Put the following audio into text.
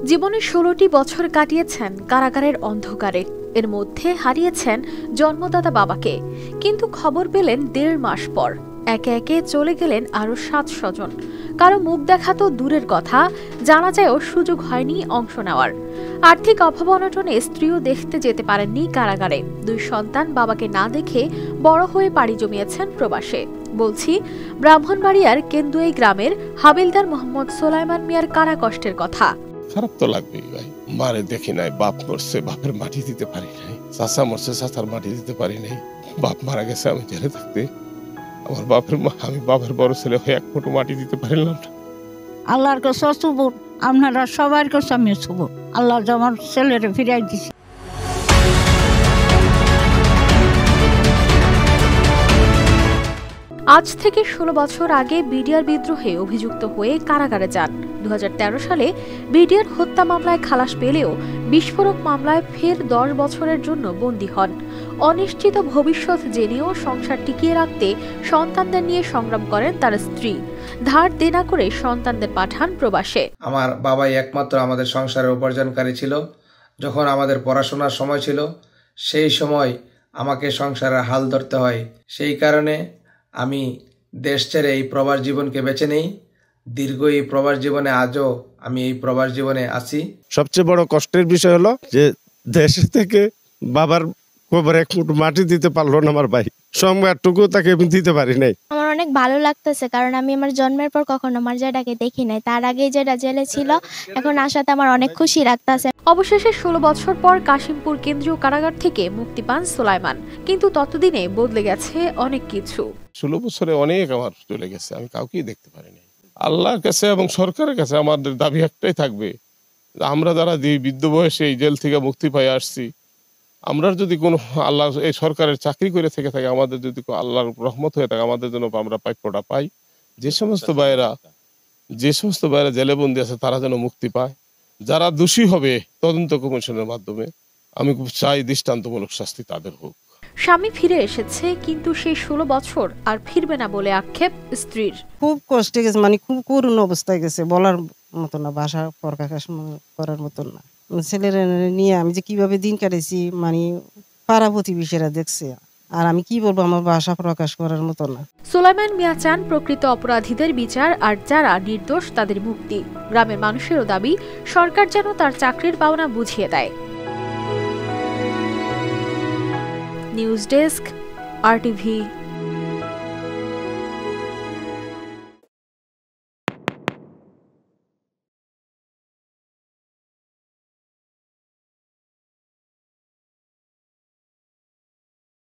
জীবনে ১৬টি বছর কাটিয়েছেন কারাগারের অন্ধকারে। এর মধ্যে হারিয়েছেন জন্মদাতা বাবাকে, কিন্তু খবর পেলেন ১.৫ মাস পর। একে একে চলে গেলেন আরো ৭ স্বজন। কারো মুখ দেখা তো দূরের কথা, জানাজায়ও সুযোগ হয়নি অংশ নেওয়ার। আর্থিক অভাব অনটনে স্ত্রীও দেখতে যেতে পারেননি কারাগারে। ২ সন্তান বাবাকে না দেখে বড় হয়ে পাড়ি জমিয়েছেন প্রবাসে। বলছি ব্রাহ্মণবাড়িয়ার কেন্দুয়াই গ্রামের হাবিলদার মোহাম্মদ সোলাইমান মিয়ার কারা কষ্টের কথা। খারাপ তো লাগবেই ভাই, মারে দেখি নাই, বাপ মরছে বাপের মাটি দিতে পারি নাই, চাচা মরছে চাচার মাটি দিতে পারি নাই, বাপ মারা গেছে আমি জেলে থাকতে, আমার আমি বাপের বড় ছেলে হয়ে ১ ফুটো মাটি দিতে পারিলাম না। আল্লাহর কাছে শুভ, আপনারা সবার কাছে আমি শুভ, আল্লাহ আমার ছেলেরে ফিরাই দিছি। আজ থেকে ১৬ বছর আগে বিডিআর বিদ্রোহে অভিযুক্ত হয়ে কারাগারে যান। ২০১৩ সালে বিডিআর হত্যা মামলায় খালাস পেলেও বিস্ফোরক মামলায় ফের ১০ বছরের জন্য বন্দী হন। অনিশ্চিত ভবিষ্যৎ জেনেও সংসার টিকিয়ে রাখতে সন্তানদের নিয়ে সংগ্রাম করেন তার স্ত্রী। ধার দেনা করে সন্তানদের পাঠান প্রবাসে। আমার বাবাই একমাত্র আমাদের সংসারের উপার্জনকারী ছিল। যখন আমাদের পড়াশোনার সময় ছিল, সেই সময় আমাকে সংসারের হাল ধরতে হয়। সেই কারণে আমি দেশ ছেড়ে এই প্রবাস জীবনকে বেছে নেই। দীর্ঘ এই প্রবাস জীবনে আজও আমি এই প্রবাস জীবনে আছি। সবচেয়ে বড় কষ্টের বিষয় হলো যে দেশ থেকে বাবার কবর ১ ফুট মাটি দিতে পারলো না আমার ভাই, সংবাদটুকু তাকে আমি দিতে পারি নাই। আমার অনেক ভালো লাগতেছে, কারণ আমি আমার জন্মের পর কখনো আমার জেঠাকে দেখি নাই। তার আগে যেটা জেলে ছিল, এখন আসাতে আমার অনেক খুশি লাগতেছে। অবশেষে ১৬ বছর পর কাশিমপুর কেন্দ্রীয় কারাগার থেকে মুক্তি পান সোলাইমান, কিন্তু ততদিনে বদলে গেছে অনেক কিছু। ১৬ বছরে অনেক আমার চলে গেছে, আমি কাউকেই দেখতে পারিনি। আল্লাহর কাছে এবং সরকারের কাছে আমাদের দাবি একটাই থাকবে, আমরা যারা বৃদ্ধ বয়সে এই জেল থেকে মুক্তি পাই আসছি, আমরা যদি কোনো আল্লাহ এই সরকারের চাকরি করে থেকে থাকে, আমাদের যদি আল্লাহর রহমত হয়ে থাকে, আমাদের জন্য আমরা প্রাপ্যটা পাই। যে সমস্ত ভাইয়েরা জেলে বন্দী আছে তারা যেন মুক্তি পায়। যারা দোষী হবে তদন্ত কমিশনের মাধ্যমে, আমি খুব চাই দৃষ্টান্তমূলক শাস্তি তাদের হোক। স্বামী ফিরে এসেছে, কিন্তু সেই ১৬ বছর আর ফিরবে না বলে আক্ষেপ স্ত্রীর। খুব কষ্টে গেছে, মানে খুব করুণ অবস্থায় গেছে, বলার মতো না, ভাষা প্রকাশ করার মতো না। ছেলের নিয়ে আমি যে কিভাবে দিন কাটাইছি, মানে পাড়া প্রতিবেশীরা দেখছে, আর আমি কি বলবো, আমার ভাষা প্রকাশ করার মতো না। সোলাইমান মিয়া চান প্রকৃত অপরাধীদের বিচার, আর যারা নির্দোষ তাদের মুক্তি। গ্রামের মানুষেরও দাবি, সরকার যেন তার চাকরির পাওনা বুঝিয়ে দেয়। News desk, RTV।